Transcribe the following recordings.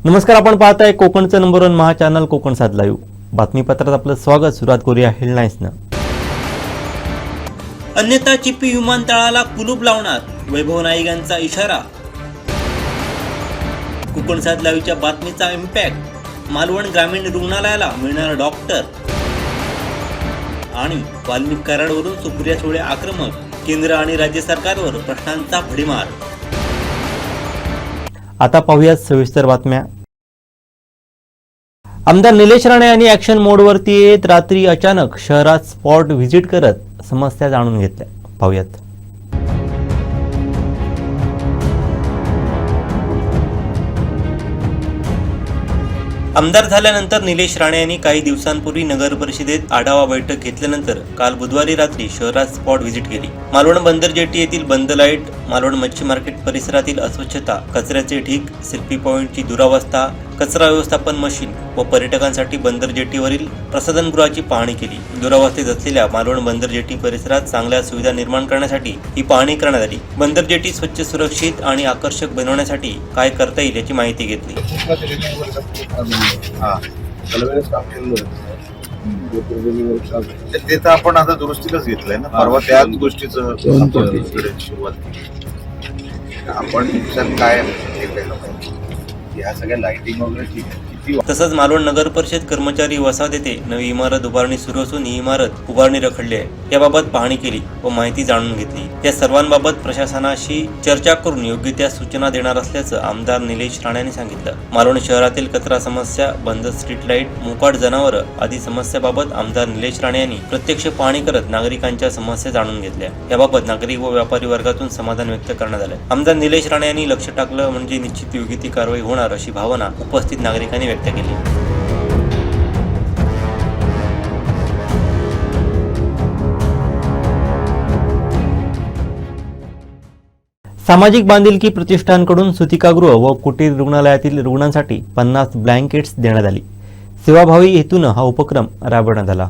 नमस्कार, आपण पाहताय कोकणचं नंबर 1 महा चॅनल कोकण 7 लाईव्ह बातमीपत्रात आपलं स्वागत। सुरुवात करूया हेडलाईन्सनं। अन्यथा चिपी विमानतळाला कुलूप लावणार, वैभव नाईकांचा इशारा। कोकण 7 लाईव्हच्या बातमीचा इम्पॅक्ट, मालवण ग्रामीण रुग्णालयाला मिळणार डॉक्टर। आणि वाल्मिक कराडवरून सुप्रिया सुळे आक्रमक, केंद्र आणि राज्य सरकारवर प्रश्नांचा भडीमार। आता पाहूयात सविस्तर बातम्या। आमदार निलेश राणे यांनी ॲक्शन मोडवरती येत रात्री अचानक शहरात स्पॉट व्हिजिट करत समस्या जाणून घेतल्या। पाहूयात। आमदार झाल्यानंतर निलेश राणे यांनी काही दिवसांपूर्वी नगर परिषदेत आढावा बैठक घेतल्यानंतर काल बुधवारी रात्री शहरात स्पॉट व्हिजिट केली। मालवण बंदर जेटी येथील बंद लाईट, मालवण मच्छी मार्केट परिसरातील अस्वच्छता, कचऱ्याचे ढीग, सेल्फी पॉइंटची दुरावस्था, कचरा व्यवस्थापन मशीन व पर्यटकांसाठी बंदर जेटीवरील प्रसाधनगृहाची पाहणी केली। दुरावस्थेत असलेल्या मालवण बंदर जेटी परिसरात चांगल्या सुविधा निर्माण करण्यासाठी ही पाहणी करण्यात आली। बंदर जेटी स्वच्छ, सुरक्षित आणि आकर्षक बनवण्यासाठी काय करता येईल याची माहिती घेतली। ते तर आपण आता दुरुस्तीलाच घेतलंय ना, परवा त्याच गोष्टीचं सुरुवात केली आपण। काय ह्या सगळ्या लाइटिंग वगैरे ठीक आहे। तसंच मालवण नगर परिषद कर्मचारी वसाहत येथे नवी इमारत उभारणी सुरू असून ही इमारत उभारणी रखडली आहे, याबाबत पाहणी केली व माहिती जाणून घेतली। त्या सर्वांबाबत प्रशासनाशी चर्चा करून योग्य त्या सूचना देणार असल्याचं आमदार निलेश राणे यांनी सांगितलं। मालवण शहरातील कचरा समस्या, बंद स्ट्रीट लाईट, मोकाट जनावरं आदी समस्याबाबत आमदार निलेश राणे यांनी प्रत्यक्ष पाहणी करत नागरिकांच्या समस्या जाणून घेतल्या। याबाबत नागरिक व व्यापारी वर्गातून समाधान व्यक्त करण्यात आलं। आमदार निलेश राणे यांनी लक्ष टाकलं म्हणजे निश्चित योग्य ती कारवाई होणार अशी भावना उपस्थित नागरिकांनी व्यक्त केली। सामाजिक बांधिलकी प्रतिष्ठानकडून सुतिकागृह व कुटीर रुग्णालयातील रुग्णांसाठी 50 ब्लँकेट्स देण्यात आली। सेवाभावी हेतून हा उपक्रम राबवण्यात आला।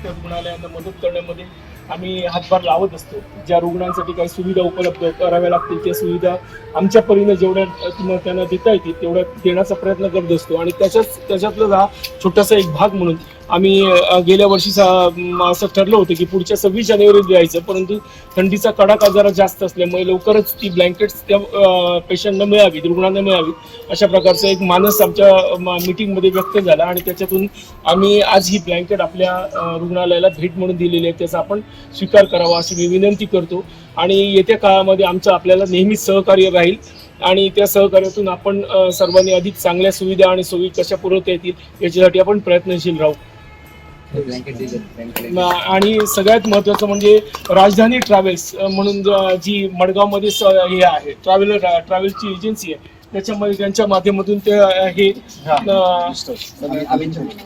रुग्णालयांना मदत करण्यामध्ये आम्ही हातभार लावत असतो। ज्या रुग्णांसाठी काही सुविधा उपलब्ध कराव्या लागतील त्या सुविधा आमच्या परीने जेवढ्या त्यांना देता येतील तेवढ्या देण्याचा प्रयत्न करत असतो। आणि त्याच्यातला हा छोटासा एक भाग म्हणून आम्ही गेल्या वर्षी असं ठरलं होतं की पुढच्या 26 जानेवारीला द्यायचं, परंतु थंडीचा कडाका जरा जास्त असल्यामुळे लवकरच ती ब्लँकेट्स त्या पेशंटना मिळावीत, रुग्णांना मिळावीत अशा प्रकारचा एक मानस आमच्या मीटिंगमध्ये व्यक्त झाला। आणि त्याच्यातून आम्ही आज ही ब्लँकेट आपल्या रुग्णालयाला भेट म्हणून दिलेली आहे, त्याचा आपण स्वीकार करावा अशी मी विनंती करतो। आणि येत्या काळामध्ये आमचं आपल्याला नेहमीच सहकार्य राहील आणि त्या सहकार्यातून आपण सर्वांनी अधिक चांगल्या सुविधा आणि सोयी कशा पुरवता येतील याच्यासाठी आपण प्रयत्नशील राहू। आणि सगळ्यात महत्त्वाचं म्हणजे राजधानी ट्रॅव्हल्स म्हणून जी मडगावमध्ये हे आहे ट्रॅव्हल्सची एजन्सी आहे, त्याच्यामध्ये त्यांच्या माध्यमातून ते हे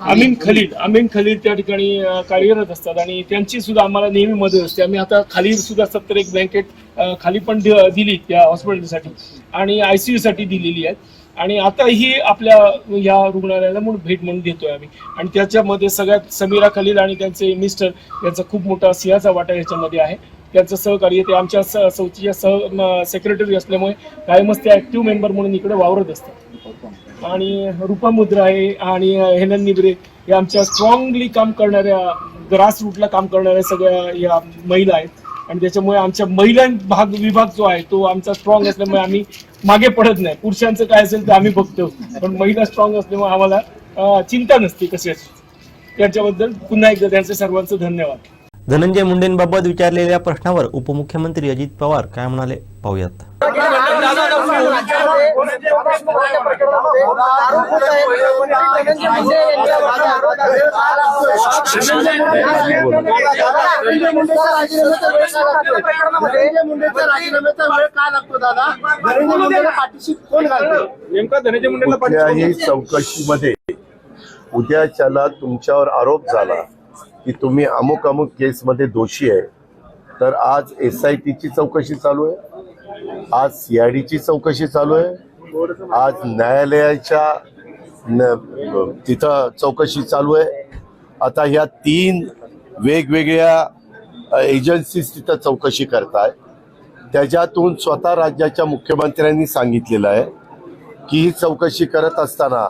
अमीन खलील त्या ठिकाणी कार्यरत असतात आणि त्यांची सुद्धा आम्हाला नेहमी मदत असते। आम्ही आता खाली सुद्धा 71 ब्लँकेट खाली पण दिली त्या हॉस्पिटलसाठी आणि ICU साठी दिलेली आहेत। आणि आता ही आपल्या या रुग्णालयाला म्हणून भेट म्हणून देतोय आम्ही। आणि त्याच्यामध्ये सगळ्यात समीरा खलील आणि त्यांचे मिस्टर यांचा खूप मोठा सिंहाचा वाटा याच्यामध्ये आहे। त्यांचं सहकार्य ते आमच्या सौथीच्या सेक्रेटरी असल्यामुळे कायमच ते ऍक्टिव्ह मेंबर म्हणून इकडे वावरत असतात। आणि रूपा मुद्रा आहे आणि हेलन निबरे या आमच्या स्ट्रॉंगली काम करणाऱ्या, ग्रास रूटला काम करणाऱ्या सगळ्या या महिला आहेत। आणि त्याच्यामुळे आमच्या महिला विभाग जो आहे तो आमचा स्ट्रॉंग असल्यामुळे आम्ही मागे पडत नाही। पुरुषांचं काय असेल तर आम्ही बघतो, पण महिला स्ट्रॉंग असल्यामुळे आम्हाला चिंता नसते कशाची। त्याच्याबद्दल पुन्हा एकदा त्यांचे सर्वांचं धन्यवाद। धनंजय मुंडेंबाबत विचारलेल्या प्रश्नावर उपमुख्यमंत्री अजित पवार काय म्हणाले पाहूयात। विशेष कुठल्याही चौकशीमध्ये उद्याच्याला तुमच्यावर आरोप झाला की तुम्ही अमुक अमुक केसमध्ये दोषी आहे, तर आज SITची चौकशी चालू आहे, आज CIDची चौकशी चालू आहे, आज न्यायालयाच्या तिथं चौकशी चालू आहे. आता ह्या 3 वेगवेगळ्या एजन्सीज तिथं चौकशी करताय. त्याच्यातून स्वतः राज्याच्या मुख्यमंत्र्यांनी सांगितलेलं आहे की ही चौकशी करत असताना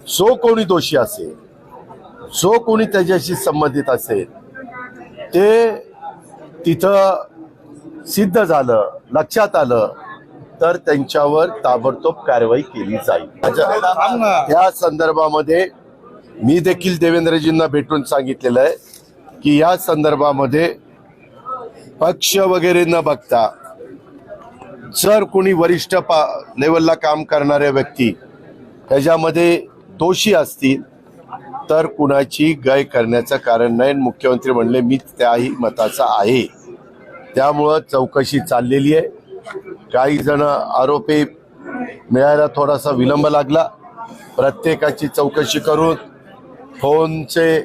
जो कोणी दोषी असेल, जो कोणी त्याच्याशी संबंधित असेल, ते तिथं सिद्ध झालं, लक्षात आलं, तर त्यांच्यावर ताबडतोब कारवाई केली जाईल. त्या संदर्भामध्ये मी देखील देवेंद्रजींना भेटून सांगितलेलं आहे की या संदर्भामध्ये पक्ष वगैरे न बघता जर कोणी वरिष्ठ लेवलला काम करणाऱ्या व्यक्ती त्याच्यामध्ये दोषी असतील तर कुणाची गय करण्याचं कारण नाही. मुख्यमंत्री म्हणले मी त्याही मताचा आहे. त्यामुळं चौकशी चाललेली आहे. काही जण आरोपी मिळायला थोडासा विलंब लागला. प्रत्येकाची चौकशी करून फोनचे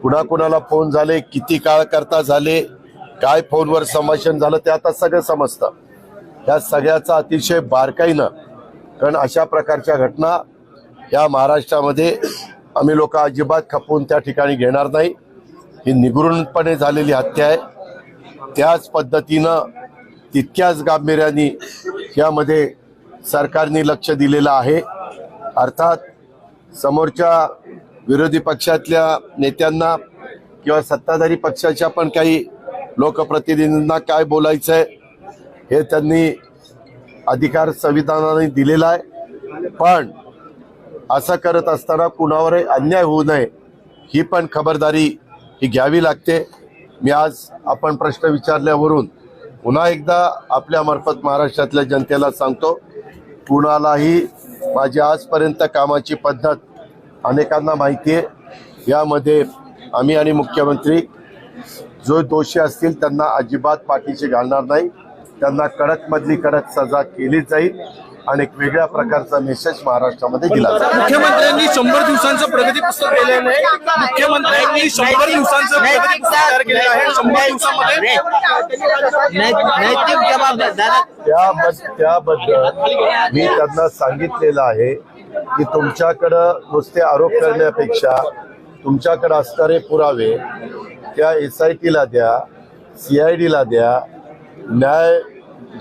कुणाकुणाला फोन झाले, किती काळ करता झाले, काय फोनवर संभाषण झालं, ते आता सगळं समजतं. त्या सगळ्याचा अतिशय बारकाईनं, कारण अशा प्रकारच्या घटना या महाराष्ट्रामध्ये आम्ही लोक अजिबात खपवून त्या ठिकाणी घेणार नाही. ही निगूढपणे झालेली हत्या आहे. त्याच पद्धतीनं तितक्याच गांभीर्याने यामध्ये सरकारने लक्ष दिलेलं आहे. अर्थात समोरच्या विरोधी पक्षातल्या नेत्यांना किंवा सत्ताधारी पक्षाच्या पण काही लोकप्रतिनिधींना काय बोलायचं आहे हे त्यांनी अधिकार संविधानाने दिलेला आहे. पण असं करत असताना कुणावरही अन्याय होऊ नये ही पण खबरदारी ही घ्यावी लागते. मी आज आपण प्रश्न विचारल्यावरून पुन्हा एकदा आपल्या मार्फत महाराष्ट्रातल्या जनतेला सांगतो, कुणालाही माझी आजपर्यंत कामाची पद्धत अनेकांना माहिती आहे. यामध्ये आम्ही आणि मुख्यमंत्री जो दोषी असतील त्यांना अजिबात पाठीशी घालणार नाही. त्यांना कडक मधली कडक सजा केली जाईल आणि एक वेगळ्या प्रकारचा मेसेज महाराष्ट्रामध्ये दिला जाईल. मुख्यमंत्र्यांनी 100 दिवसांचं प्रगती पुस्तक केलेलं आहे. मुख्यमंत्र्यांनी 100 दिवसांचं प्रगती पुस्तक तयार केलेलं आहे. 100 दिवसामध्ये त्याबद्दल मी त्यांना सांगितलेलं आहे की तुमच्याकडं नुसते आरोप करण्यापेक्षा तुमच्याकडे असणारे पुरावे त्या SITला द्या, CIDला द्या,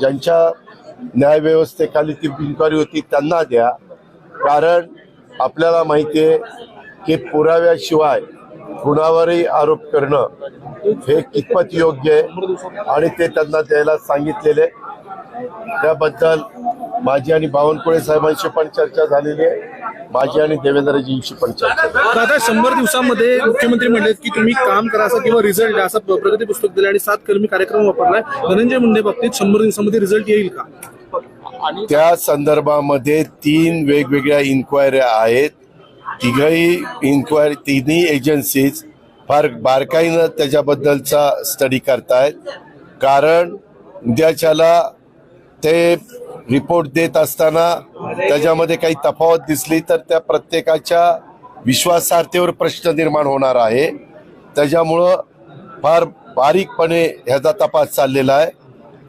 ज्यांच्या न्यायव्यवस्थेखाली ती इन्क्वायरी होती त्यांना द्या. कारण आपल्याला माहिती आहे की पुराव्याशिवाय कुणावरही आरोप करणं हे कितपत योग्य आहे आणि ते त्यांना द्यायला सांगितलेले. त्याबद्दल माझी आणि बावनकुळे साहेबांशी पण चर्चा झालेली आहे, माझी आणि देवेंद्रजींशी पण चर्चा. दादा 100 दिवसामध्ये मुख्यमंत्री म्हणले की तुम्ही काम करा असं किंवा रिझल्ट असं प्रगती पुस्तक दिलं आणि 7 कलमी कार्यक्रम वापरलाय. धनंजय मुंडे बाबतीत 100 दिवसामध्ये रिझल्ट येईल का? त्या संदर्भामध्ये 3 वेगवेगळ्या इन्क्वायऱ्या आहेत. तिन्ही एजन्सीज फार बारकाईनं त्याच्याबद्दलचा स्टडी करतायत. कारण उद्याच्याला ते रिपोर्ट देत असताना त्याच्यामध्ये काही तफावत दिसली तर त्या प्रत्येकाच्या विश्वासार्हतेवर प्रश्न निर्माण होणार आहे. त्याच्यामुळं फार बारीकपणे ह्याचा तपास चाललेला आहे.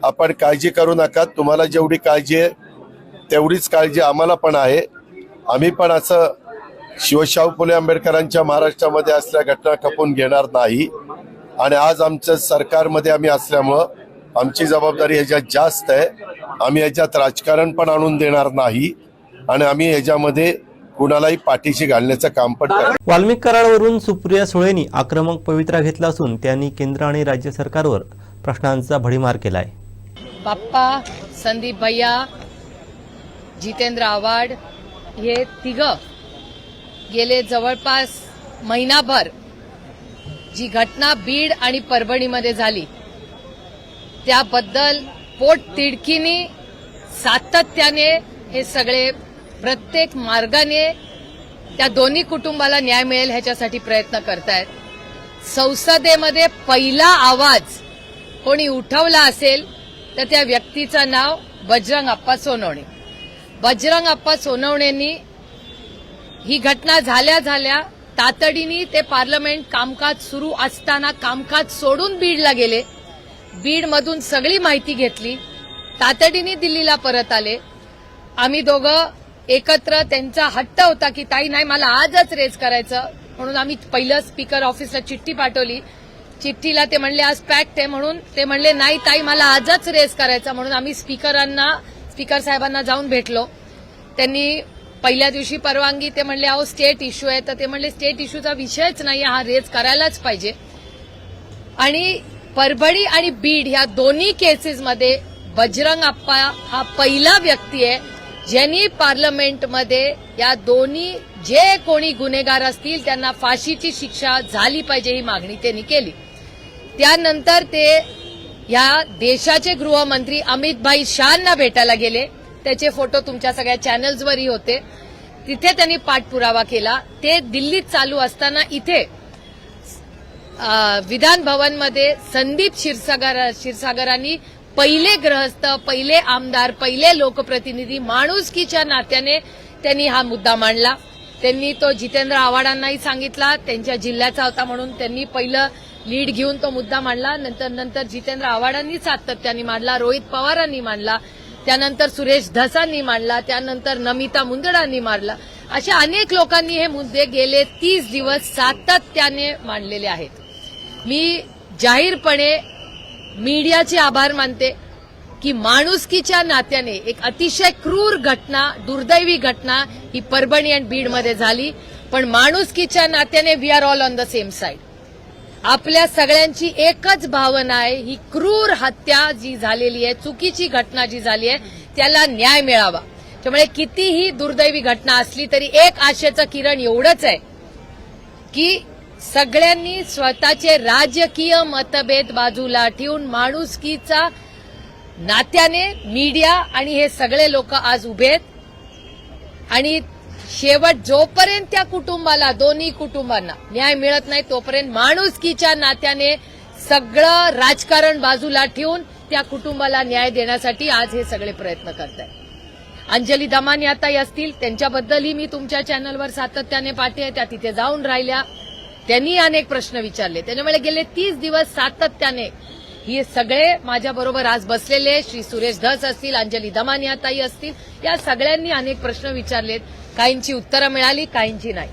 आपण काळजी करू नका. तुम्हाला जेवढी काळजी आहे तेवढीच काळजी आम्हाला पण आहे. आम्ही पण असं शिवशाहू फुले आंबेडकरांच्या महाराष्ट्रामध्ये असल्या घटना खपवून घेणार नाही. आणि आज आमच्या सरकारमध्ये आम्ही असल्यामुळं आमची जबाबदारी ह्याच्यात जास्त आहे. आम्ही ह्याच्यात राजकारण पण आणून देणार नाही आणि आम्ही ह्याच्यामध्ये कुणालाही पाठीशी घालण्याचं काम पण करणार. वाल्मिक कराडावरून सुप्रिया सुळेंनी आक्रमक पवित्रा घेतला असून त्यांनी केंद्र आणि राज्य सरकारवर प्रश्नांचा भडीमार केलाय. बाप्पा, संदीप भैया, जितेंद्र आव्हाड हे तिघं गेले जवळपास महिनाभर जी घटना बीड आणि परभणीमध्ये झाली त्याबद्दल पोटतिडकीने सातत्याने हे सगळे प्रत्येक मार्गाने त्या दोन्ही कुटुंबाला न्याय मिळेल ह्याच्यासाठी प्रयत्न करतायत. संसदेमध्ये पहिला आवाज कोणी उठवला असेल तर त्या व्यक्तीचं नाव बजरंग अप्पा सोनवणे. बजरंग अप्पा सोनवणेंनी ही घटना झाल्या तातडीने ते पार्लमेंट कामकाज सुरू असताना कामकाज सोडून बीडला गेले. बीडमधून सगळी माहिती घेतली, तातडीने दिल्लीला परत आले. आम्ही दोघं एकत्र, त्यांचा हट्ट होता की ताई नाही मला आजच रेज करायचं, म्हणून आम्ही पहिलं स्पीकर ऑफिसला चिठ्ठी पाठवली. चिठ्ठीला ते म्हणले आज पॅक्ट आहे, म्हणून ते म्हणले नाही ताई मला आजच रेज करायचा, म्हणून आम्ही स्पीकर साहेबांना जाऊन भेटलो. त्यांनी पहिल्या दिवशी परवानगी, ते म्हणले अहो स्टेट इश्यू आहे, तर ते म्हणले स्टेट इश्यूचा विषयच नाही, हा रेज करायलाच पाहिजे. आणि परभणी आणि बीड ह्या दोन्ही केसेसमध्ये बजरंग अप्पा हा पहिला व्यक्ती आहे ज्यांनी पार्लमेंटमध्ये या दोन्ही जे कोणी गुन्हेगार असतील त्यांना फाशीची शिक्षा झाली पाहिजे ही मागणी त्यांनी केली. त्यानंतर ते या देशाचे गृहमंत्री अमित भाई शहांना भेटायला गेले. त्याचे फोटो तुमच्या सगळ्या चॅनल्सवरही होते. तिथे त्यांनी पाठपुरावा केला. ते दिल्लीत चालू असताना इथे विधान भवनमध्ये संदीप क्षीरसागरांनी पहिले ग्रहस्थ, पहिले आमदार, पहिले लोकप्रतिनिधी माणुसकीच्या नात्याने त्यांनी हा मुद्दा मांडला. त्यांनी तो जितेंद्र आव्हाडांनाही सांगितला, त्यांच्या जिल्ह्याचा होता म्हणून त्यांनी पहिलं लीड घेऊन तो मुद्दा मांडला. नंतर जितेंद्र आव्हाडांनी सातत्याने मांडला, रोहित पवारांनी मांडला, त्यानंतर सुरेश धसांनी मांडला, त्यानंतर नमिता मुंदडांनी मांडला. अशा अनेक लोकांनी हे मुद्दे गेले 30 दिवस सातत्याने मांडलेले आहेत. मी जाहीरपणे मीडियाचे आभार मानते की माणुसकीच्या नात्याने एक अतिशय क्रूर घटना, दुर्दैवी घटना ही परभणी आणि बीडमध्ये झाली, पण माणुसकीच्या नात्याने we are all on the same side. आपल्या सगळ्यांची एकच भावना आहे, ही क्रूर हत्या जी झालेली आहे, चुकीची घटना जी झाली आहे, त्याला न्याय मिळावा. त्यामुळे कितीही दुर्दैवी घटना असली तरी एक आशेचं किरण एवढंच आहे की सगळ्यांनी स्वतःचे राजकीय मतभेद बाजूला ठेवून माणुसकीचा नात्याने मीडिया आणि हे सगळे लोक आज उभे आहेत. आणि शेवट जोपर्यंत त्या कुटुंबाला, दोन्ही कुटुंबांना न्याय मिळत नाही तोपर्यंत माणुसकीच्या नात्याने सगळं राजकारण बाजूला ठेवून त्या कुटुंबाला न्याय देण्यासाठी आज हे सगळे प्रयत्न करत आहेत. अंजली दमानियाताई असतील, त्यांच्याबद्दलही मी तुमच्या चॅनलवर सातत्याने पाठते, त्या तिथे जाऊन राहिल्या, त्यांनी अनेक प्रश्न विचारले. त्याच्यामुळे गेले 30 दिवस सातत्याने हे सगळे माझ्याबरोबर आज बसलेले श्री सुरेश धस असतील, अंजली दमानियाताई असतील, या सगळ्यांनी अनेक प्रश्न विचारलेत. काहींची उत्तरं मिळाली, काहींची नाही.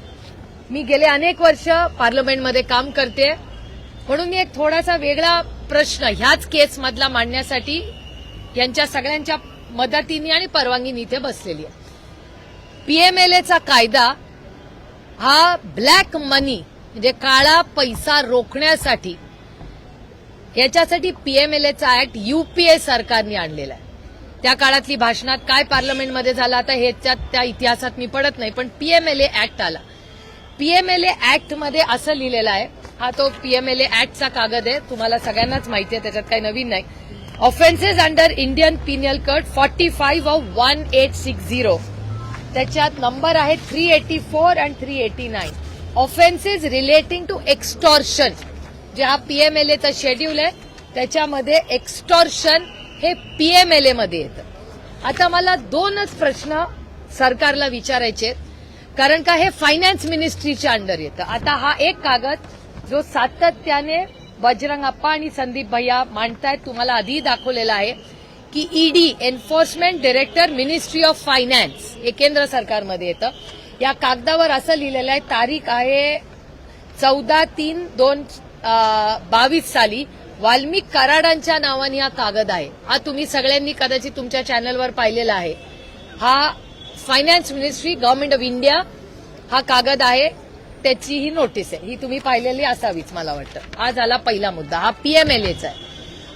मी गेले अनेक वर्ष पार्लमेंटमध्ये काम करते, म्हणून मी एक थोडासा वेगळा प्रश्न ह्याच केसमधला मांडण्यासाठी यांच्या सगळ्यांच्या मदतीने आणि परवानगीने इथे बसलेली आहे. पीएमएलएचा कायदा हा ब्लॅक मनी म्हणजे काळा पैसा रोखण्यासाठी, याच्यासाठी पीएमएलएचा ऍक्ट यूपीए सरकारने आणलेला आहे. त्या काळातली भाषणात काय पार्लमेंटमध्ये झालं आता ह्याच्यात त्या इतिहासात मी पडत नाही, पण पीएमएलए ऍक्ट आला. पीएमएलए ऍक्ट मध्ये असं लिहिलेलं आहे, हा तो पीएमएलए ऍक्टचा कागद आहे, तुम्हाला सगळ्यांनाच माहिती आहे, त्याच्यात काही नवीन नाही. Offences under Indian Pinal code 45/1860, त्याच्यात नंबर आहे 384 आणि 389. ऑफेन्सेस रिलेटिंग टू एक्स्टॉर्शन, जे हा पीएमएलएचा शेड्यूल आहे त्याच्यामध्ये एक्स्टॉर्शन हे पीएमएलए मध्ये येतं. आता मला दोनच प्रश्न सरकारला विचारायचे, कारण का हे फायनान्स मिनिस्ट्रीच्या अंडर येतं. आता हा एक कागद जो सातत्याने बजरंग अप्पा आणि संदीप भैया मांडतायत, तुम्हाला आधी दाखवलेला आहे की ED enforcement director ministry of finance हे केंद्र सरकारमध्ये येतं. या कागदावर असं लिहिलेलं आहे, तारीख आहे 14/3/2022 साली वाल्मिक कराडांच्या नावाने हा कागद आहे. हा तुम्ही सगळ्यांनी कदाचित तुमच्या चॅनलवर पाहिलेला आहे. हा finance ministry, government of India हा कागद आहे, त्याची ही नोटीस आहे, ही तुम्ही पाहिलेली असावीच मला वाटतं. हा झाला पहिला मुद्दा, हा पीएमएलएचा आहे.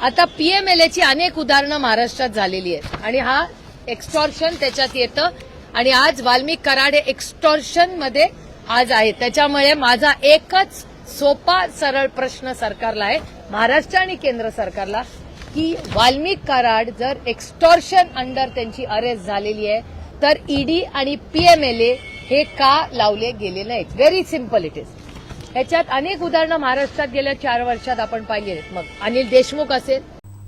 आता पीएमएलएची अनेक उदाहरणं महाराष्ट्रात झालेली आहेत आणि हा एक्स्टॉर्शन त्याच्यात येतं आणि आज वाल्मिक कराड एक्स्टॉर्शन मध्ये आज आहे. त्याच्यामुळे माझा एकच सोपा सरळ प्रश्न सरकारला आहे, महाराष्ट्र आणि केंद्र सरकारला, की वाल्मिक कराड जर एक्स्टॉर्शन अंडर त्यांची अरेस्ट झालेली आहे तर ईडी आणि पीएमएलए हे का लावले गेले नाहीत. Very simple it is. ह्याच्यात अनेक उदाहरणं महाराष्ट्रात गेल्या 4 वर्षात आपण पाहिली आहेत. मग अनिल देशमुख असेल,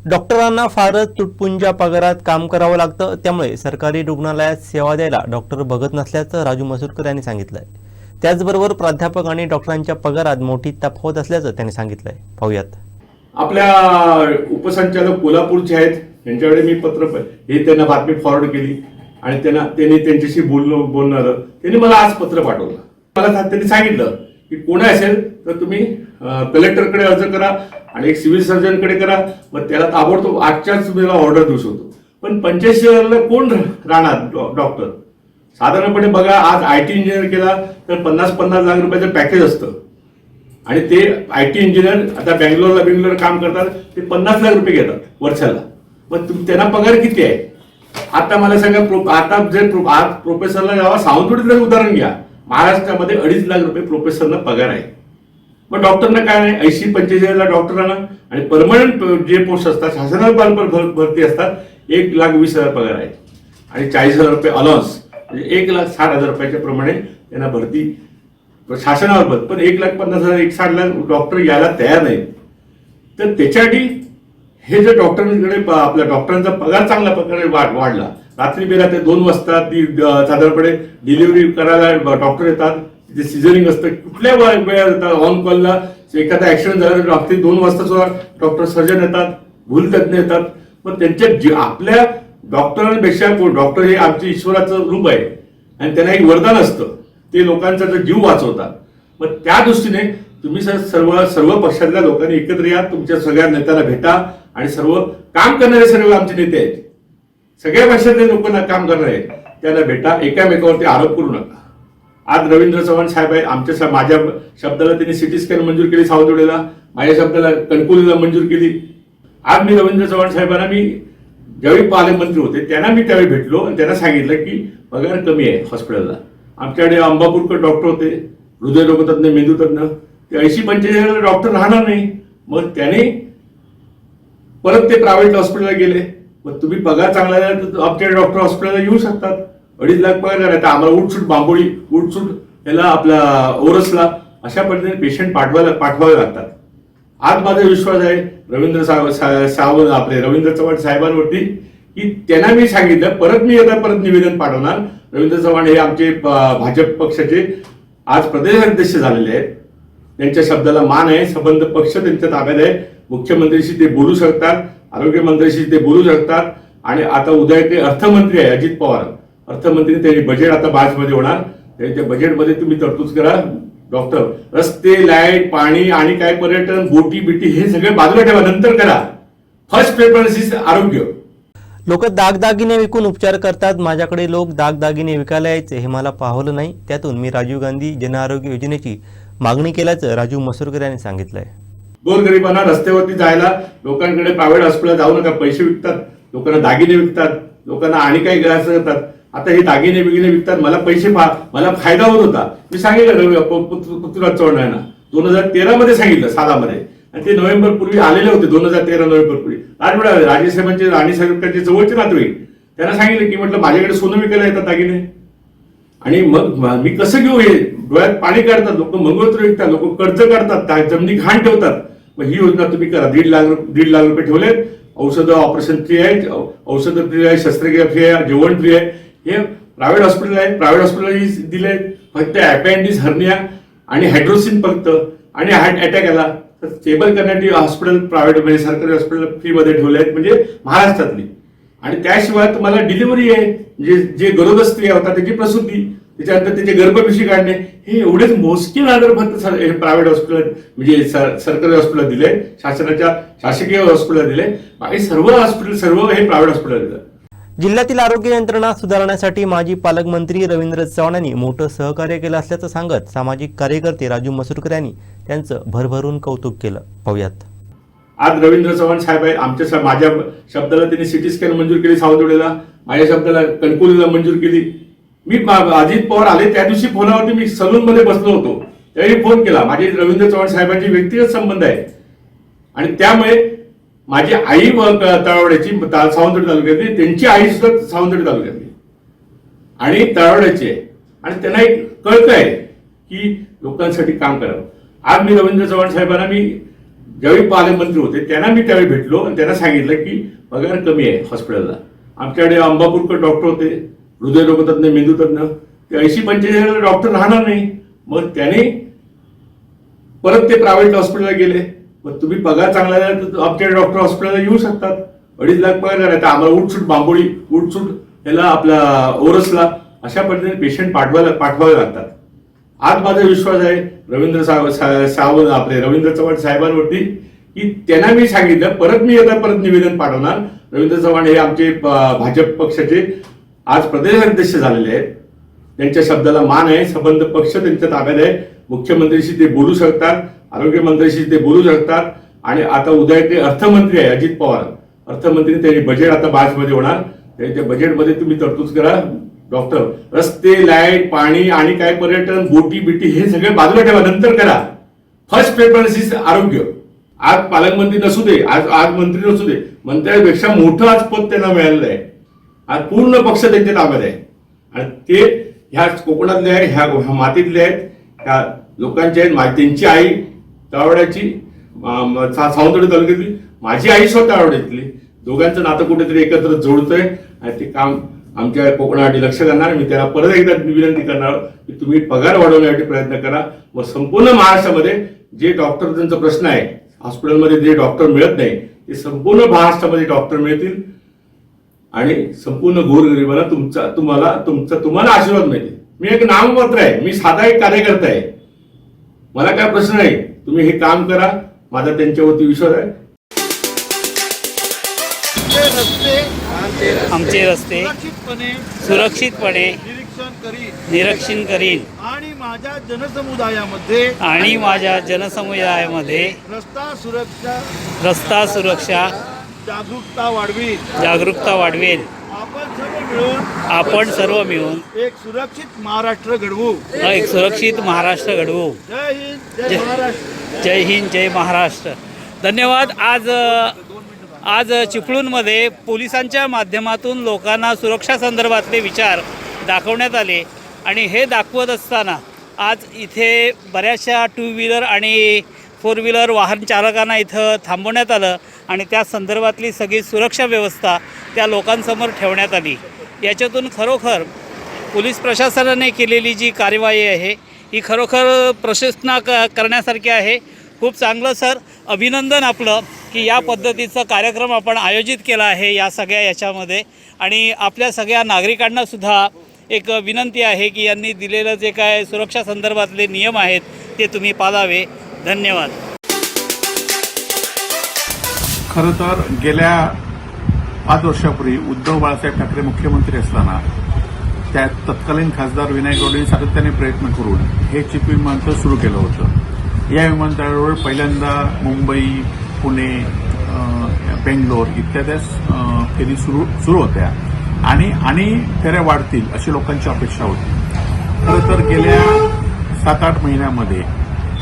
डॉक्टरांना फारच तुटपुंज्या पगारात काम करावं लागतं, त्यामुळे सरकारी रुग्णालयात सेवा द्यायला डॉक्टर बघत नसल्याचं राजू मसूरकर यांनी सांगितलंय. त्याचबरोबर प्राध्यापक आणि डॉक्टरांच्या पगारात मोठी तफावत असल्याचं त्यांनी सांगितलंय. पाहूयात. आपल्या उपसंचालक कोल्हापूरचे आहेत, त्यांच्याकडे मी हे त्यांना बातमी फॉरवर्ड केली आणि त्यांनी त्यांच्याशी बोलणार त्यांनी मला आज पत्र पाठवलं. मला त्यांनी सांगितलं की कोणी असेल तर तुम्ही कलेक्टरकडे अर्ज करा आणि एक सिव्हिल सर्जनकडे करा, मग त्याला ताबडतोब आजच्याच वेळेला ऑर्डर देऊ शकतो. पण 85,000ला कोण राहणार डॉक्टर? साधारणपणे बघा, आज IT इंजिनियर केला तर 50-50 लाख रुपयाचं पॅकेज असतं आणि ते IT इंजिनियर आता बेंगलोर काम करतात, ते 50 लाख रुपये घेतात वर्षाला. मग त्यांना पगार किती आहे? आता मला सांगा, आता आज प्रोफेसरला जेव्हा सावंतवाडीचं उदाहरण घ्या, महाराष्ट्रामध्ये 2.5 लाख रुपये प्रोफेसरला पगार आहे. मग डॉक्टरना काय नाही, 80-85,000ला डॉक्टरांना आणि परमनंट जे पोस्ट असतात, शासनाला भरती असतात, 1,20,000 पगार आहे आणि 40,000 रुपये अलाउन्स, म्हणजे 1,60,000 रुपयाच्या प्रमाणे त्यांना भरती शासनावर भरत. पण 1,50,000 1,60,000 डॉक्टर यायला तयार नाहीत. तर त्याच्यासाठी हे जे डॉक्टरांकडे आपल्या डॉक्टरांचा पगार चांगल्या प्रकारे वाढला. रात्री बेरात्री 2 वाजता साधारणपणे डिलिव्हरी करायला डॉक्टर येतात, जे सिझरिंग असतं कुठल्या वेळात येतात, ऑन कॉलला एखादा ऍक्सिडेंट झाला तर रात्री 2 वाजता सुद्धा डॉक्टर सर्जन येतात, भूलतज्ञ येतात. मग त्यांच्या आपल्या डॉक्टरांपेक्षा डॉक्टर हे आमच्या ईश्वराचं रूप आहे आणि त्यांना एक वरदान असतं, ते लोकांचा जीव वाचवतात. मग त्या दृष्टीने तुम्ही सर्व पक्षातल्या लोकांनी एकत्र या, तुमच्या सगळ्या नेत्यांना भेटा आणि सर्व काम करणारे सर्व आमचे नेते आहेत, सगळ्या पक्षातल्या लोकांना काम करणारे त्यांना भेटा, एकामेकावरती आरोप करू नका. आज रवींद्र चव्हाण साहेब आहे, माझ्या शब्दाला त्यांनी सिटी स्कॅन मंजूर केली सावंतवाडीला, माझ्या शब्दाला कणकवलीला मंजूर केली. आज मी रवींद्र चव्हाण साहेबांना ज्यावेळी पालकमंत्री होते त्यांना मी त्यावेळी भेटलो आणि त्यांना सांगितलं की पगार कमी आहे हॉस्पिटलला. आमच्याकडे अंबापूरकर डॉक्टर होते, हृदयरोगतज्ञ, मेंदूतज्ञ, ते 80-85 डॉक्टर राहणार नाही. मग त्याने परत ते प्रायव्हेट हॉस्पिटलला गेले. मग तुम्ही पगार चांगला आहे तर आमच्या डॉक्टर हॉस्पिटलला येऊ शकतात. 2.5 लाख पगार करायचा, आम्हाला उठसूट बांबोळी, उठसूट याला आपल्या ओरसला अशा पद्धतीने पेशंट पाठवावे लागतात. आज माझा विश्वास आहे रवींद्र चव्हाण साहेबांवरती की त्यांना मी सांगितलं, परत निवेदन पाठवणार. रवींद्र चव्हाण हे आमचे भाजप पक्षाचे आज प्रदेशाध्यक्ष झालेले आहेत, त्यांच्या शब्दाला मान आहे, संबंध पक्ष त्यांच्या ताब्यात आहे. मुख्यमंत्र्यांशी ते बोलू शकतात, आरोग्यमंत्र्यांशी ते बोलू शकतात आणि आता उद्या ते अर्थमंत्री आहे अजित पवार, अर्थमंत्री, त्यांनी बजेट आता मार्चमध्ये होणार, त्या बजेटमध्ये तुम्ही तरतूद करा. डॉक्टर, रस्ते, लाईट, पाणी आणि काय पर्यटन, बोटी बिटी हे सगळे बाजूला ठेवा, नंतर करा. फर्स्ट प्रेफरन्स इज आरोग्य. लोक दागदागिने विकून उपचार करतात, माझ्याकडे लोक दागदागिने विकायला यायचे हे मला पाहवलं नाही, त्यातून मी राजीव गांधी जनआरोग्य योजनेची मागणी केल्याचं राजू मसूरकर यांनी सांगितलंय. गोरगरिबांना रस्त्यावरती जायला लोकांकडे प्रायव्हेट हॉस्पिटल जाऊ नका, पैसे विकतात, लोकांना दागिने विकतात, लोकांना आणि काही ग्रास करतात. आता हे दागिने बिगिने विकतात, मला पैसे मला फायदा होत होता. मी सांगितलं पृथ्वीराज चव्हाण यांना 2013 मध्ये सांगितलं सालामध्ये, आणि ते नोव्हेंबर पूर्वी आलेले होते. 2013 नोव्हेंबर पूर्वी राजेसाहेबांचे, राणीसाहेबांचे जवळचे नातेवाईक, त्यांना सांगितलं की म्हटलं माझ्याकडे सोनं विकायला येतात दागिने, आणि मग मी कसं घेऊ? हे डोळ्यात पाणी काढतात लोक, मंगळसूत्र विकतात लोक, कर्ज काढतात, जमिनी घाण ठेवतात. मग ही योजना तुम्ही करा. 1.5 लाख रुपये ठेवलेत, औषधं ऑपरेशन फ्री आहे, औषधं फ्री आहे, शस्त्रक्रिया फ्री आहे, जेवण फ्री आहे. हे प्रायव्हेट हॉस्पिटल आहे, प्रायव्हेट हॉस्पिटल दिले फक्त अपेंडिक्स, हर्निया आणि हायड्रोसिन फक्त, आणि हार्ट अटॅक आला तर स्टेबल करण्यासाठी हॉस्पिटल प्रायव्हेट म्हणजे सरकारी हॉस्पिटल फ्रीमध्ये ठेवले आहेत, म्हणजे महाराष्ट्रातली. आणि त्याशिवाय तुम्हाला डिलिव्हरी आहे, जे गरोदर स्त्रिया होतात त्याची प्रसूती, त्याच्यानंतर त्याचे गर्भपिशवी काढणे, हे एवढेच मोजके आधार फक्त प्रायव्हेट हॉस्पिटल म्हणजे सरकारी हॉस्पिटल दिले, शासकीय हॉस्पिटल दिले, बाकी सर्व हॉस्पिटल सर्व हे प्रायव्हेट हॉस्पिटल दिलं. जिल्ह्यातील आरोग्य यंत्रणा सुधारण्यासाठी माजी पालकमंत्री रवींद्र चव्हाण यांनी मोठं सहकार्य केलं असल्याचं सांगत सामाजिक कार्यकर्ते राजू मसूरकर यांनी त्यांचं भरभरून कौतुक केलं. पाहूयात. आज रवींद्र चव्हाण साहेब आहे, माझ्या शब्दाला त्यांनी सिटी स्कॅन मंजूर केली सावंतवाडीला, माझ्या शब्दाला कणकवलीला मंजूर केली. मी अजित पवार आले त्या दिवशी फोनावरती मी सलून मध्ये बसलो होतो, त्यावेळी फोन केला. माझे रवींद्र चव्हाण साहेबांची व्यक्तिगत संबंध आहे आणि त्यामुळे माझी आई तळावड्याची, सावंतवाडी तालुक्यातली, त्यांची आई सुद्धा सावंतवाडी तालुक्यातली आणि तळावड्याची आहे, आणि त्यांना एक कळत आहे की लोकांसाठी काम करावं. आज मी रवींद्र चव्हाण साहेबांना मी ज्यावेळी पालकमंत्री होते त्यांना मी त्यावेळी भेटलो आणि त्यांना सांगितलं की पगार कमी आहे हॉस्पिटलला. आमच्याकडे अंबापूरकर डॉक्टर होते, हृदयरोगतज्ञ, मेंदूतज्ञ, ते 80-85 डॉक्टर राहणार नाही. मग त्याने परत ते प्रायव्हेट हॉस्पिटलला गेले. मग तुम्ही पगार चांगला द्या तर आमच्याकडे डॉक्टर हॉस्पिटलला येऊ शकतात. 2.5 लाख पगार आहे तर आम्हाला उठसूट बांबोळी, उठसूट याला आपला ओरसला अशा पद्धतीने पेशंट पाठवावे लागतात. आज माझा विश्वास आहे रवींद्र सावंत आपले रवींद्र चव्हाण साहेबांवरती की त्यांना मी सांगितलं परत निवेदन पाठवणार. रवींद्र चव्हाण हे आमचे भाजप पक्षाचे आज प्रदेश अध्यक्ष झालेले आहेत. त्यांच्या शब्दाला मान आहे. संबंध पक्ष त्यांच्या ताब्यात आहे. मुख्यमंत्र्यांशी ते बोलू शकतात, आरोग्यमंत्र्यांशी ते बोलू शकतात. आणि आता उद्या ते अर्थमंत्री आहे अजित पवार, अर्थमंत्री, त्यांनी बजेट आता मार्चमध्ये होणार. त्या बजेटमध्ये तुम्ही तरतूद करा. डॉक्टर, रस्ते, लाईट, पाणी आणि काय पर्यटन, बोटी बिटी हे सगळे बाजूला ठेवा, नंतर करा. फर्स्ट प्रेफरन्स इज आरोग्य. आज पालकमंत्री नसू दे, आज मंत्री नसू दे, मंत्र्यांपेक्षा मोठं आज पद त्यांना मिळालेलं आहे. आज पूर्ण पक्ष त्यांच्या ताब्यात आहे आणि ते ह्या कोकणातले आहे, ह्या मातीतले आहेत, ह्या लोकांचे आहेत. त्यांची आई तळवड्याची, सावंतवाडी तालुक्यातली, माझी आई स्वतः तळवड्यातली. दोघांचं नातं कुठेतरी एकत्र जोडतोय आणि ते काम आमच्या कोकणासाठी लक्ष करणार. मी त्याला परत एकदा विनंती करणार की तुम्ही पगार वाढवण्यासाठी प्रयत्न करा. मग संपूर्ण महाराष्ट्रामध्ये जे डॉक्टरांचा प्रश्न आहे, हॉस्पिटलमध्ये जे डॉक्टर मिळत नाही ते संपूर्ण महाराष्ट्रामध्ये डॉक्टर मिळतील आणि संपूर्ण गोरगरिबांना तुम्हाला आशीर्वाद मिळतील. मी एक नाममात्र आहे, मी साधा एक कार्यकर्ता आहे. मला काय प्रश्न नाही, तुम्ही हे काम करा, माझा त्यांच्यावरती विश्वास आहे. आमचे रस्ते सुरक्षितपणे निरीक्षण करीन आणि माझ्या जनसमुदायामध्ये रस्ता सुरक्षा जागरूकता वाढवेल. आपण सर्व मिळून एक सुरक्षित महाराष्ट्र घडवू. जय हिंद, जय महाराष्ट्र. जय हिंद, जय महाराष्ट्र. धन्यवाद. आज चिपळूणमध्ये पोलिसांच्या माध्यमातून लोकांना सुरक्षा संदर्भातले विचार दाखवण्यात आले आणि हे दाखवत असताना आज इथे बऱ्याचशा 2 व्हीलर आणि 4 व्हीलर वाहन चालकांना इथं थांबवण्यात आलं आणि त्या संदर्भातली सगळी सुरक्षा व्यवस्था त्या लोकांसमोर ठेवण्यात आली. याच्यातून खरोखर पोलीस प्रशासनाने केलेली जी कार्यवाही आहे ही खरोखर प्रशंसना करण्यासारखी आहे. खूप चांगलं सर, अभिनंदन आपलं की या पद्धतीचा कार्यक्रम आपण आयोजित केला आहे या सगळ्या याच्यामध्ये. आणि आपल्या सगळ्या नागरिकांना सुद्धा एक विनंती आहे की यांनी दिलेलं जे काय सुरक्षा संदर्भातले नियम आहेत ते तुम्ही पाळावे. धन्यवाद. खरं तर गेल्या 5 वर्षापूर्वी उद्धव बाळासाहेब ठाकरे मुख्यमंत्री असताना त्या तत्कालीन खासदार विनायक गौडेंनी सातत्याने प्रयत्न करून हे चिपी विमानतळ सुरू केलं होतं. या विमानतळावर पहिल्यांदा मुंबई, पुणे, बेंगलोर इत्यादी फेरी सुरू होत्या आणि फेऱ्या वाढतील अशी लोकांची अपेक्षा होती. खरं तर गेल्या 7-8 महिन्यामध्ये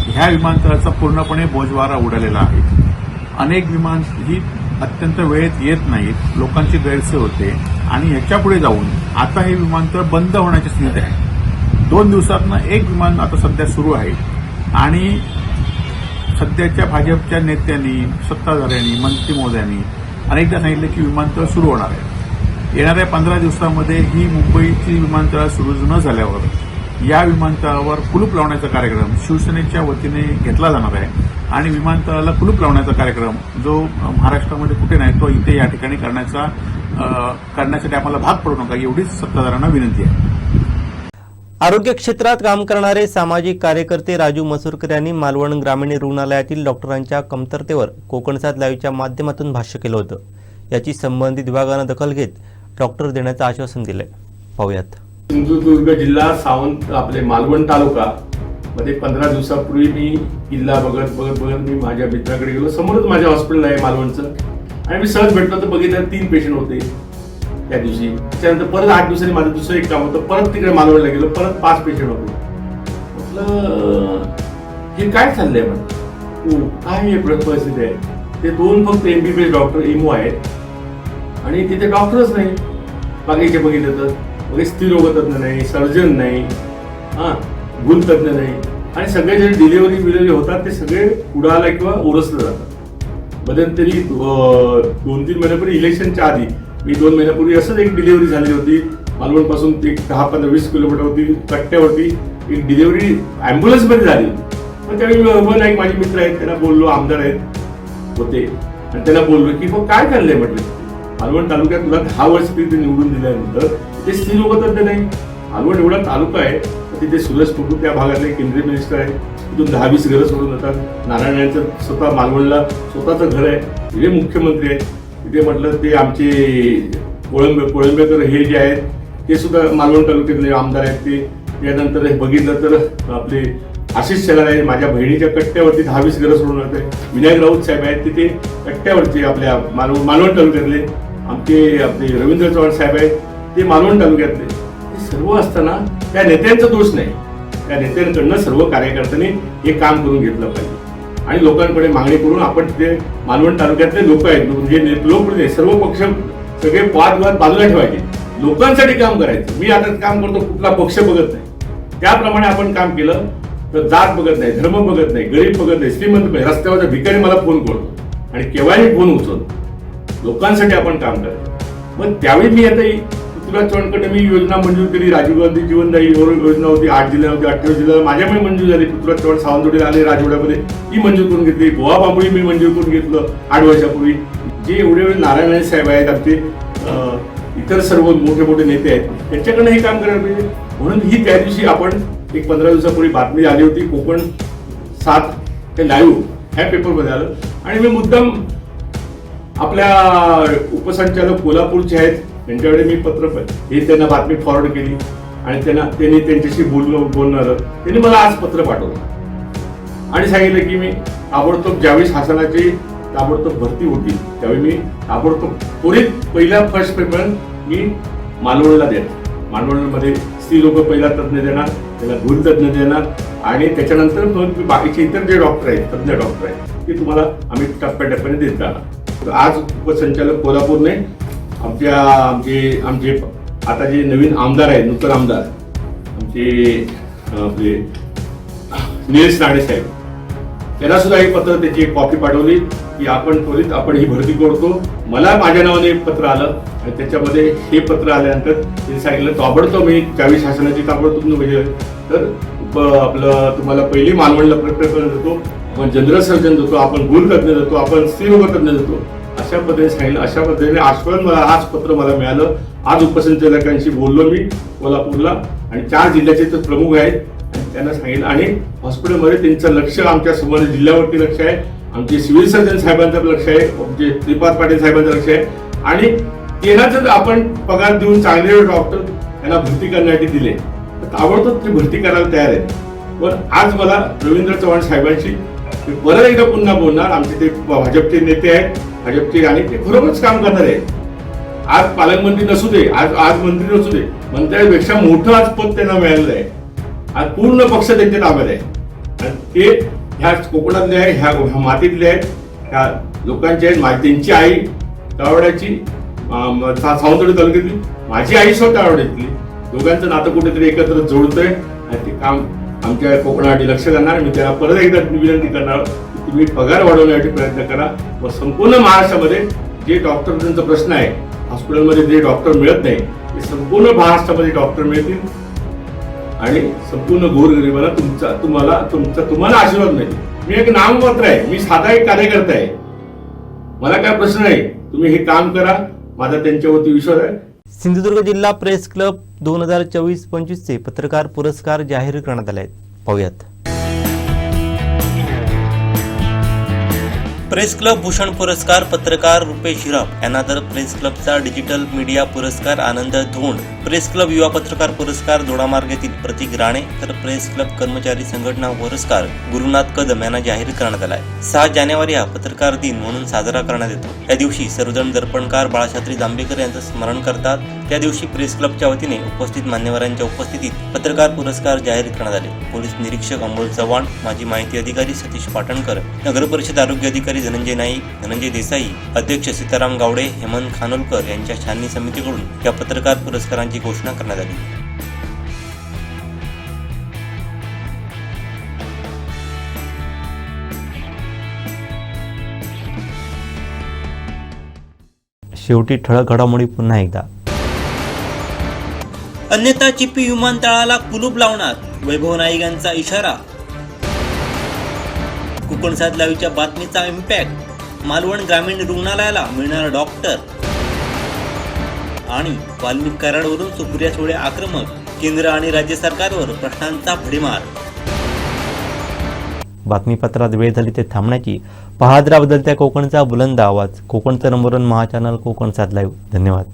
ह्या विमानतळाचा पूर्णपणे बोजवारा उडालेला आहे. अनेक विमान ही अत्यंत वेळेत येत नाहीत, लोकांची गैरसोय होते आणि ह्याच्या पुढे जाऊन आता हे विमानतळ बंद होण्याची स्थिती आहे. 2 दिवसातनं एक विमान आता सध्या सुरू आहे आणि सध्याच्या भाजपच्या नेत्यांनी, सत्ताधाऱ्यांनी, मंत्री महोदयांनी अनेकदा सांगितलं की विमानतळ सुरू होणार आहे. येणाऱ्या 15 दिवसामध्ये ही मुंबईची विमानतळ सुरू न झाल्यावर या विमानतळावर कुलूप लावण्याचा कार्यक्रम शिवसेनेच्या वतीने घेतला जाणार आहे आणि विमानतळाला कुलूप लावण्याचा कार्यक्रम जो महाराष्ट्रामध्ये कुठे नाही तो इथे या ठिकाणी करण्यासाठी आम्हाला भाग पडू नका एवढीच सत्ताधाऱ्यांना विनंती आहे. आरोग्य क्षेत्रात काम करणारे सामाजिक कार्यकर्ते राजू मसूरकर यांनी मालवण ग्रामीण रुग्णालयातील डॉक्टरांच्या कमतरतेवर कोकणसाद लाईव्हच्या माध्यमातून भाष्य केलं होतं. याची संबंधित विभागानं दखल घेत डॉक्टर देण्याचं आश्वासन दिलंय. पाहूयात. सिंधुदुर्ग जिल्हा सावंत आपले मालवण तालुका मध्ये 15 दिवसापूर्वी मी किल्ला बघत मी माझ्या मित्राकडे गेलो. समोरच माझ्या हॉस्पिटल आहे मालवणचं आणि मी सहज भेटलो तर बघितलं 3 पेशंट होते त्या दिवशी. त्यानंतर परत 8 दिवसांनी माझं दुसरं एक काम होतं, परत तिकडे मालवणला गेलो, परत 5 पेशंट होते. म्हटलं हे काय चाललंय, म्हटलं काय हे परिस्थिती आहे. ते 2 फक्त MBBS डॉक्टर इमो आहेत आणि तिथे डॉक्टरच नाही. बाकीचे बघितलं तर स्त्रीरोगतज्ञ नाही, सर्जन नाही, गुणतज्ञ नाही, आणि सगळे जे डिलिव्हरी होतात ते सगळे उडाला किंवा ओरसलं जातात. मध्यंतरी 2-3 महिन्यापूर्वी इलेक्शनच्या आधी मी 2 महिन्यापूर्वी असंच एक डिलिव्हरी झाली होती. मालवण पासून एक 10-15-20 किलोमीटरवरती कट्ट्यावरती एक डिलिव्हरी अँब्युलन्स मध्ये झाली. मग त्यावेळी रघुवर नाईक माझे मित्र आहेत, त्यांना बोललो, आमदार आहेत होते, आणि त्यांना बोललो की मग काय चाललंय म्हटलं, मालवण तालुक्यात तुला 10 वर्ष तिथे निवडून दिल्यानंतर तिथे स्त्री लोक तज्ञ नाही. मालवण एवढा तालुका आहे, तिथे सुरेश प्रभू त्या भागातले केंद्रीय मिनिस्टर आहेत, तिथून 10-20 घरं सोडून जातात. नारायण यांचं स्वतः मालवणला स्वतःचं घर आहे, तिथे मुख्यमंत्री आहेत. तिथे म्हटलं ते आमचे कोळंबेकर हे जे आहेत ते सुद्धा मालवण तालुक्यातले आमदार आहेत. ते त्यानंतर बघितलं तर आपले आशिष शेलार आहे, माझ्या बहिणीच्या कट्ट्यावरती 10-20 घरं सोडून जाते. विनायक राऊत साहेब आहेत तिथे कट्ट्यावरचे आपल्या मालवण तालुक्यातले. आपले रवींद्र चव्हाण साहेब आहेत ते मालवण तालुक्यातले. हे सर्व असताना त्या नेत्यांचा दोष नाही, त्या नेत्यांकडनं सर्व कार्यकर्त्यांनी हे काम करून घेतलं पाहिजे आणि लोकांकडे मागणी करून आपण तिथे मालवण तालुक्यातले लोक आहेत, म्हणजे लोकप्रतिनिधी सर्व पक्ष सगळे वादविवाद बाजूला ठेवायचे, लोकांसाठी काम करायचं. मी आता काम करतो, कुठला पक्ष बघत नाही, त्याप्रमाणे आपण काम केलं तर जात बघत नाही, धर्म बघत नाही, गरीब बघत नाही, श्रीमंत नाही, रस्त्यावरचा भिकारी मला फोन करतो आणि केव्हाही फोन उचलतो. लोकांसाठी आपण काम करायचं. मग त्यावेळी मी आता पृथ्वीराज चव्हाणकडे मी योजना मंजूर केली. राजीव गांधी जीवनदायी योजना होती, 8 जिल्ह्यामध्ये 28 जिल्ह्याला माझ्यामुळे मंजूर झाली. पृथ्वीराज चव्हाण सावंतवाडीला आले, राजवाड्यामध्ये ती मंजूर करून घेतली. गोवा बांबळी मी मंजूर करून घेतलं 8 वर्षापूर्वी. जे एवढे नारायण साहेब आहेत, आमचे इतर सर्व मोठे नेते आहेत, त्यांच्याकडनं हे काम करायला पाहिजे. म्हणून ही त्या दिवशी आपण एक 15 दिवसापूर्वी बातमी आली होती, कोकण 7 हे लाईव्ह ह्या पेपरमध्ये आलं आणि मी मुद्दाम आपल्या उपसंचालक कोल्हापूरचे आहेत त्यांच्याकडे मी हे त्यांना बातमी फॉरवर्ड केली आणि त्यांनी त्यांच्याशी बोलणार त्यांनी मला आज पत्र पाठवलं आणि सांगितलं की मी ताबडतोब ज्यावेळी शासनाची ताबडतोब भरती होती त्यावेळी मी ताबडतोब त्वरित पहिल्या फर्स्ट प्रेफरन्स मी मालवणला देणार. मालवणमध्ये स्त्री लोक पहिला तज्ञ देणार, त्याला भूल तज्ञ देणार आणि त्याच्यानंतर बाकीचे इतर जे डॉक्टर आहेत, तज्ञ डॉक्टर आहेत, ते तुम्हाला आम्ही टप्प्याटप्प्याने देत जाणार. आज उपसंचालक कोल्हापूरने आमचे आता जे नवीन आमदार आहेत, नूतन आमदार आमचे आपले निलेश राणे साहेब, त्यांना सुद्धा एक पत्र, त्याची एक कॉपी पाठवली की आपण त्वरित आपण ही भरती करतो. मला माझ्या नावाने एक पत्र आलं आणि त्याच्यामध्ये हे पत्र आल्यानंतर त्यांनी सांगितलं ताबडतोब मी ज्यावेळी शासनाची ताबडतोब म्हणजे तर आपलं तुम्हाला पहिली मालवणला प्रेफरन्स देतो, आपण जनरल सर्जन देतो, आपण भूल तज्ञ देतो, आपण स्त्रीरोग तज्ञ देतो, अशा पद्धतीने सांगितलं. अशा पद्धतीने आश्वासन मला आज पत्र मला मिळालं. आज उपसंचालकांशी बोललो मी कोल्हापूरला आणि 4 जिल्ह्याचे ते प्रमुख आहेत त्यांना सांगितलं आणि हॉस्पिटलमध्ये त्यांचं लक्ष आमच्या संबंधित जिल्ह्यावरती लक्ष आहे, आमचे सिव्हिल सर्जन साहेबांचं लक्ष आहे, आमचे श्रीपाद पाटील साहेबांचं लक्ष आहे आणि त्यांना जर आपण पगार देऊन चांगले डॉक्टर त्यांना भरती करण्यासाठी दिले तर ताबडतोब ते भरती करायला तयार आहेत. पण आज मला रवींद्र चव्हाण साहेबांशी परत एकदा पुन्हा बोलणार. आमचे ते भाजपचे नेते आहेत, भाजपचे आणि ते खरोखरच काम करणार आहेत. आज पालकमंत्री नसू दे, आज मंत्री नसू दे, मंत्र्यांपेक्षा मोठं आज पद त्यांना मिळालेलं आहे. आज पूर्ण पक्ष त्यांच्या ताब्यात आहे आणि ते ह्या कोकणातले आहे, ह्या मातीतले आहेत, ह्या लोकांचे आहेत. त्यांची आई तळवड्याची, सावंतवाडी तालुक्यातली, माझी आई स्वतः तळवड्यातली, दोघांचं नातं कुठेतरी एकत्र जोडतंय आणि ते काम आमच्या कोकणासाठी लक्ष करणार. मी त्याला परत एकदा विनंती करणार की तुम्ही पगार वाढवण्यासाठी प्रयत्न करा व संपूर्ण महाराष्ट्रामध्ये जे डॉक्टरांचा प्रश्न आहे, हॉस्पिटलमध्ये जे डॉक्टर मिळत नाही ते संपूर्ण महाराष्ट्रामध्ये डॉक्टर मिळतील आणि संपूर्ण गोरगरिबाला तुम्हाला आशीर्वाद मिळेल. मी एक नाममात्र आहे, मी साधा एक कार्यकर्ता आहे, मला काय प्रश्न नाही. तुम्ही हे काम करा, माझा त्यांच्यावरती विश्वास आहे. सिंधुदुर्ग जिल्हा प्रेस क्लब 2024-25 चे पत्रकार पुरस्कार जाहीर करण्यात आले आहेत. पाहूयात. प्रेस क्लब भूषण पुरस्कार पत्रकार रुपेश हिराप यांना तर प्रेस क्लबचा डिजिटल मीडिया पुरस्कार आनंद धोंड, प्रेस क्लब युवा पत्रकार पुरस्कार दोडामार्ग येथील प्रतीक राणे तर प्रेस क्लब कर्मचारी संघटना पुरस्कार गुरुनाथ कदम यांना जाहीर करण्यात आला आहे. 6 जानेवारी हा पत्रकार दिन म्हणून साजरा करण्यात येतो. या दिवशी सर्वजण दर्पणकार बाळशास्त्री जांभेकर यांचं स्मरण करतात. त्या दिवशी प्रेस क्लबच्या वतीने उपस्थित मान्यवरांच्या उपस्थितीत पत्रकार पुरस्कार जाहीर करण्यात आले. पोलीस निरीक्षक अमोल चव्हाण, माजी माहिती अधिकारी सतीश पाटणकर, नगर परिषद आरोग्य अधिकारी धनंजय नाईक, धनंजय देसाई, अध्यक्ष सीताराम गावडे, हेमंत खानोलकर यांच्या छाननी समितीकडून या पत्रकार पुरस्कारांची घोषणा करण्यात आली. शेवटी ठळक घडामोडी पुन्हा एकदा. अन्यथा चिपी विमानतळाला कुलूप लावणार, वैभव नाईक यांचा इशारा. कोकणसाद लाईव्हच्या बातमीचा इम्पॅक्ट. मालवण ग्रामीण रुग्णालयाला मिळणार डॉक्टर. आणि वाल्मिक कराडवरून सुप्रिया सुळे आक्रमक. केंद्र आणि राज्य सरकारवर प्रश्नांचा भडीमार. बातमीपत्रात वेळ झाली ते थांबण्याची. पाहत राहा बदलत्या कोकणचा बुलंद आवाज. कोकणचं नंबर 1 महा चॅनल कोकणसाद लाईव्ह. धन्यवाद.